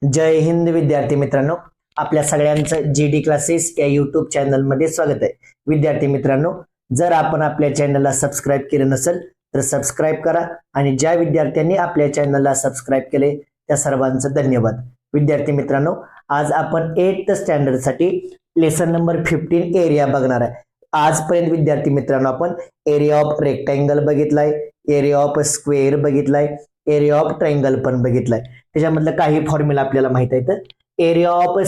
जय हिंद विद्यार्थी मित्रांनो, आपल्या सगळ्यांचं जीडी क्लासेस या युट्यूब चॅनलमध्ये स्वागत आहे. विद्यार्थी मित्रांनो, जर आपण आपल्या चॅनलला सबस्क्राईब केलं नसेल तर सबस्क्राईब करा आणि ज्या विद्यार्थ्यांनी आपल्या चॅनलला सबस्क्राईब केले त्या सर्वांचं धन्यवाद. विद्यार्थी मित्रांनो, आज आपण 8th स्टँडर्ड साठी लेसन नंबर 15 एरिया बघणार आहे. आजपर्यंत विद्यार्थी मित्रांनो आपण एरिया ऑफ रेक्टँगल बघितलाय, एरिया ऑफ स्क्वेअर बघितलाय, एरिया ऑफ ट्रायंगल पण बघितलाय. त्याच्यामधलं काही फॉर्म्युला आपल्याला माहित आहे. Area of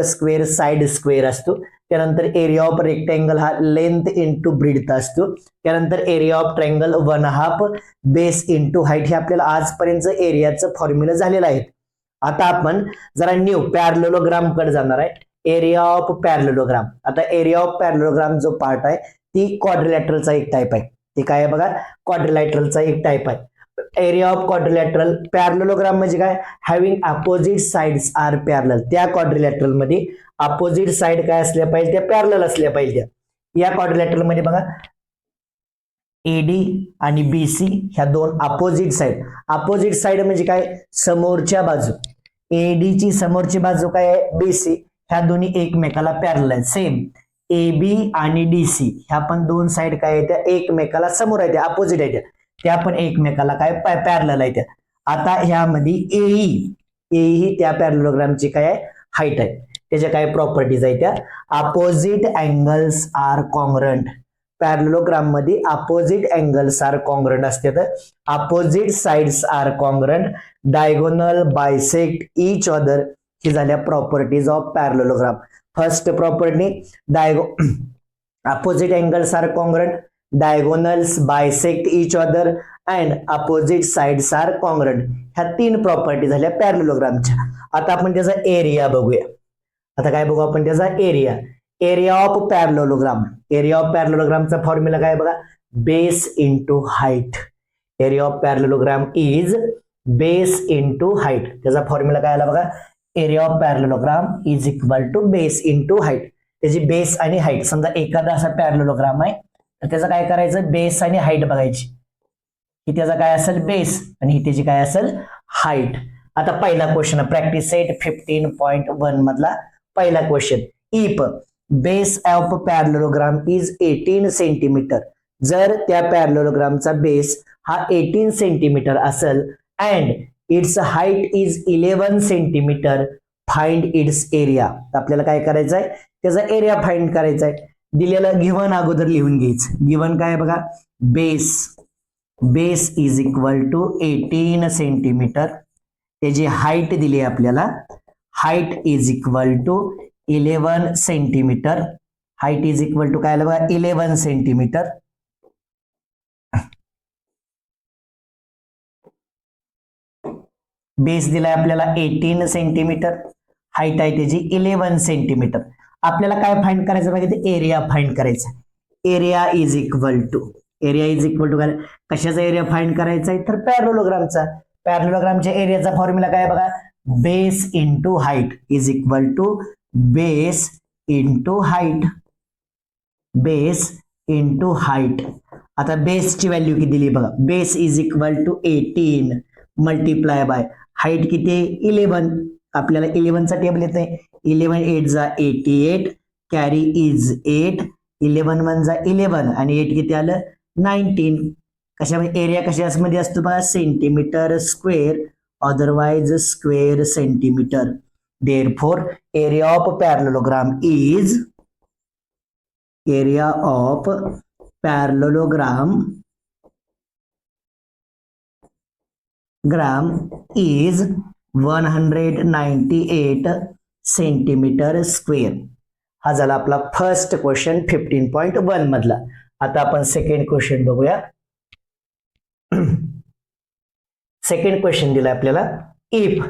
square side square असतो. त्यानंतर एरिया ऑफ रेक्टँगल हा लेंथ इंटू ब्रीथ असतो. त्यानंतर area of triangle 1/2 base into height. हे आपल्याला आजपर्यंत एरियाचं फॉर्म्युला झालेलं आहे. आता आपण जरा न्यू पॅरलोग्राम कडे जाणार आहे. Area of parallelogram. आता एरिया ऑफ पॅरलोग्राम जो पार्ट आहे ती क्वाड्रिलॅटरलचा एक टाइप आहे. ते काय आहे बघा, क्वाड्रिलॅटरलचा एक टाइप आहे. एरिया ऑफ क्वाड्रिलॅटरल पॅरलोग्राम म्हणजे काय, having opposite sides are parallel. त्या क्वाड्रिलॅटरल मध्ये अपोजिट साइड काय असल्या पाहिजे, त्या पॅरलल असल्या पाहिजे. या क्वाड्रिलॅटरल मध्ये बघा एडी आणि बीसी ह्या दोन अपोजिट साइड. अपोजिट साइड म्हणजे काय, समोरच्या बाजू. एडी ची समोरची बाजू काय आहे, बीसी. ह्या दोन्ही एकमेकाला पॅरलल आहेत. सेम एबी आणि डीसी ह्या पण दोन साइड काय आहेत, एकमेकाला समोर आहेत, अपोजिट आहेत. त्या पण एकमेकाला काय पॅरलल आहेत. आता ह्यामध्ये एई त्या पॅरलोग्रामची काय हाईट आहे. त्याच्या काय प्रॉपर्टीज आहेत त्या. Opposite angles are congruent. Parallelogram मध्ये अपोजिट अँगल्स आर कॉन्ग्रंट असतात. Opposite sides are congruent. Diagonal bisect each other. ही झाल्या properties of parallelogram. First property opposite angles are congruent, diagonals bisect each other and opposite sides are congruent. ह्या तीन property झाल्या पॅरलोग्रामच्या. आता आपण त्याचा area बघूया. आता काय बघू आपण त्याचा area. Area of parallelogram. Area of पॅरलोग्रामचा फॉर्म्युला काय बघा, base into height. Area of parallelogram is base into height. त्याचा फॉर्म्युला काय आला बघा, area of parallelogram is equal to base into height. त्याची बेस आणि हाईट. समजा एखादा असा पॅरलोग्राम आहे तर त्याचं काय करायचं, बेस आणि हाईट बघायची. ही त्याचा काय असेल बेस आणि ही त्याची काय असेल हाईट. आता पहिला क्वेश्चन प्रॅक्टिस सेट 15.1 मधला पहिला question. If base of parallelogram is 18 centimetre. जर त्या पॅरलोग्रामचा बेस हा 18 सेंटीमीटर असेल and it's height is 11 centimetre, find its area. आपल्याला काय करायचं आहे, त्याचा एरिया फाइंड करायचा आहे. दिलेलं गिव्हन अगोदर लिहून घ्यायचं. गिव्हन काय बघा, base is equal to 18 centimetre. त्याची हाईट दिली आपल्याला, height is equal to 11 centimetre. Height is equal to काय बघा 11 सेंटीमीटर. बेस दिलाय आपल्याला 18 सेंटीमीटर, हाईट आहे त्याची 11 सेंटीमीटर. आपल्याला काय फाइंड करायचं बघा, एरिया फाइंड करायचा. एरिया इज इक्वल टू काय, कशाचा एरिया फाइंड करायचा आहे तर पॅरलोग्रामचा. पॅरलोग्रामच्या एरियाचा फॉर्म्युला काय बघा, base into height is equal to base into height. Base into height. आता बेसची व्हॅल्यू किती दिली बघा, base is equal to 18 multiply by height किती 11. आपल्याला 11 चा टेबल येत नाही. 11 8 जा 88, कॅरी इज 8, 11 1 जा 11 आणि 8 किती आलं 19. कशामध्ये एरिया कशामध्ये असतो बघा, centimetre square, otherwise square centimetre. Therefore area of parallelogram is gram is 198 centimetre square. हा झाला आपला फर्स्ट क्वेश्चन 15.1 मधला. आता आपण सेकंड क्वेश्चन बघूया. सेकंड क्वेश्चन दिलाय आपल्याला. इफ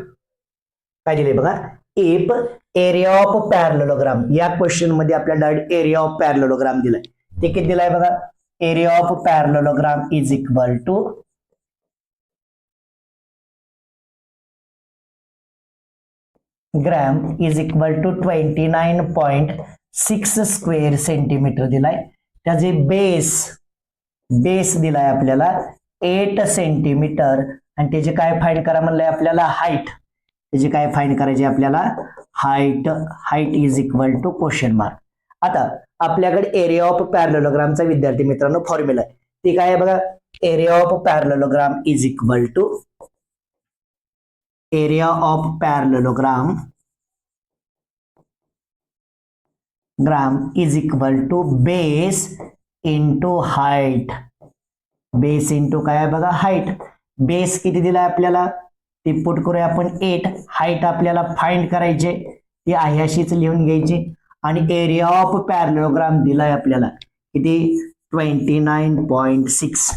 काय दिले बघा, इफ एरिया ऑफ पॅरलोग्राम. या क्वेश्चन मध्ये आपल्याला एरिया ऑफ पॅरलोग्राम दिलाय. ते किती दिलाय बघा, area of parallelogram is equal to gram is equal to 29.6 square centimetre दिलाय. त्याचे बेस दिलाय आपल्याला 8 सेंटीमीटर आणि त्याचे काय फाइंड करा म्हणलंय आपल्याला, हाईट. त्याची काय फाइंड करायची आपल्याला, height is equal to question mark. आता आपल्याकडे एरिया ऑफ पॅरलेलोग्रामचा विद्यार्थी मित्रांनो फॉर्म्युला आहे. ती काय आहे बघा, area of parallelogram is equal to area of parallelogram is equal to base into height. Base into काय आहे बघा, हाईट. बेस किती दिला आपल्याला, ती पुट करूया आपण 8. हाईट आपल्याला फाइंड करायचे, ती आहे अशीच लिहून घ्यायची. आणि एरिया ऑफ पॅरलेलोग्राम दिलाय आपल्याला किती, 29.6.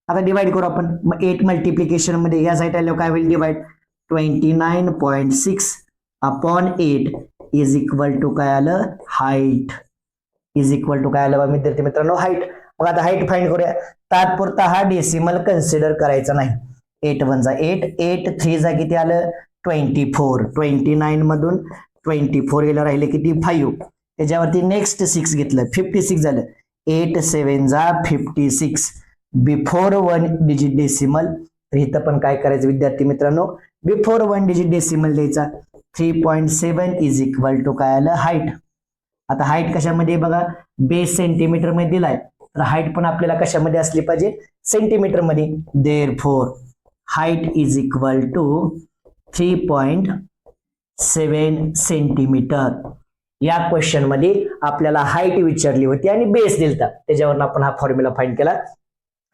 आता डिवाइड करू आपण. मग 8 मल्टिप्लिकेशन मध्ये या साईड आल्यावर काय होईल, divide 29.6 upon 8 is equal to काय आलं, हाईट. इज इक्वल टू काय आलं विद्यार्थी मित्रांनो, हाईट. मग आता हाईट फाइंड करूया. तात्पुरता हा डेसिमल कन्सिडर करायचा नाही. 8 1 जा 8, 8 3 जा किती आलं, 24. 29 मधून 24 गेलं, राहिले किती, 5. त्याच्यावरती नेक्स्ट 6 घेतलं, 56 झालं. 8 7 जा 56 बिफोर 1 डिजिट डेसिमल. तर इथं पण काय करायचं विद्यार्थी मित्रांनो, बिफोर 1 डिजिट डेसिमल द्यायचा. 3.7 इज इक्वल टू काय आलं, हाईट. आता हाईट कशामध्ये बघा, बेस सेंटीमीटर मध्ये दिलाय, तर हाईट पण आपल्याला कशामध्ये असली पाहिजे, सेंटीमीटर मध्ये. Therefore height is equal to 3.7 centimetre. या क्वेश्चन मध्ये आपल्याला हाईट विचारली होती आणि बेस दिलता, त्याच्यावरून आपण हा फॉर्म्युला फाइंड केला.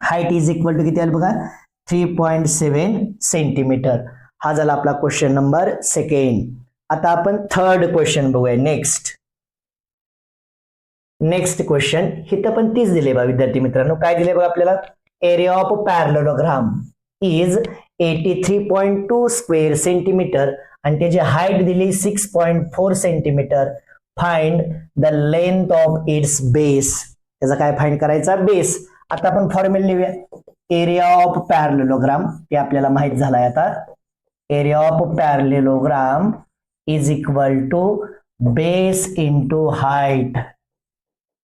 हाईट इज इक्वल टू किती आलं बघा, 3.7 सेंटीमीटर. हा झाला आपला क्वेश्चन नंबर 2. आता आपण थर्ड क्वेश्चन बघूया. नेक्स्ट क्वेश्चन इथं पण तीच दिले बा विद्यार्थी मित्रांनो. काय दिले बघा आपल्याला, area of parallelogram is 83.2 square centimetre आणि त्याची हाईट दिली 6.4 centimetre. Find the length of its base. त्याचा काय फाइंड करायचा, बेस. आता आपण फॉर्म्युला लिहूया. एरिया ऑफ पॅरलेलोग्राम ते आपल्याला माहित झालाय आता. Area of parallelogram is equal to base into height.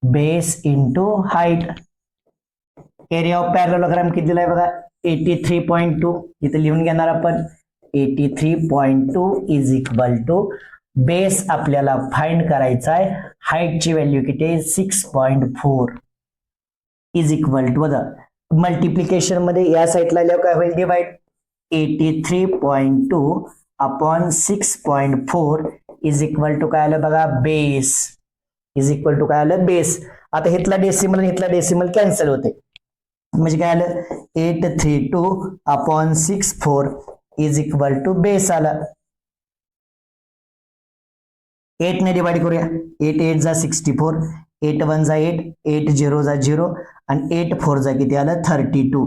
Base into height. Area of parallelogram किती दिलाय बघा, 83.2. इथे लिहून घेणार आपण 83.2 इज इक्वल टू बेस आपल्याला फाइंड करायचा आहे. हाईटची व्हॅल्यू किती आहे, 6.4 इज इक्वल टू बघा मल्टिप्लिकेशन मध्ये या साईडला आल्यावर काय होईल, divide 83.2 upon 6.4 is equal to काय आलं बघा, बेस. इज इक्वल टू काय आलं, बेस. आता इथला डेसिमल कॅन्सल होते, म्हणजे काय आलं, 832 upon 64 is equal to base आला. 8 ने डिवाइड करूया. 8 8 जा 64, 8 1 जा 8, 8 0 जा 0 आणि 8 4 जा किती आलं, 32.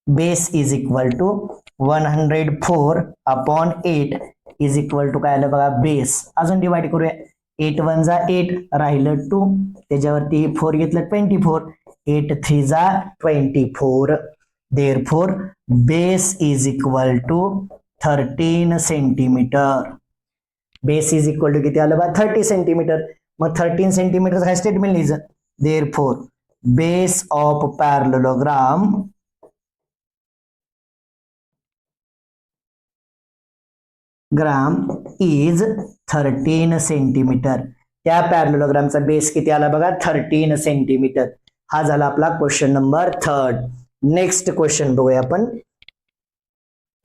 Base is equal to 104 upon 8 is equal to काय आलं बघा, बेस. अजून डिवाइड करूया. 8 1 जा 8 राहिलं 2, त्याच्यावरती 4 घेतलं 24, 8 3 जा 24. Therefore base is equal to 13 centimetre. Base is equal to किती आलं बा, 30 सेंटीमीटर. मग 13 सेंटीमीटर काय स्टेटमेंट लिहायचं, therefore base of parallelogram is 13 centimetre. त्या पॅरलेलोग्रामचा बेस किती आला बघा, 13 सेंटीमीटर. हा झाला आपला क्वेश्चन नंबर 3. नेक्स्ट क्वेश्चन बघूया आपण.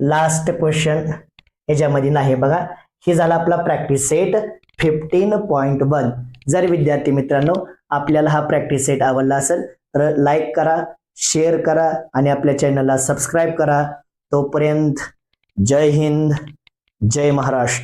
लास्ट क्वेश्चन ह्याच्यामध्ये नाही बघा. हे झाला आपला प्रॅक्टिस सेट 15.1. जर विद्यार्थी मित्रांनो आपल्याला हा प्रॅक्टिस सेट आवडला असेल तर लाईक करा, शेअर करा आणि आपल्या चॅनलला सबस्क्राईब करा. तोपर्यंत जय हिंद, जय महाराष्ट्र.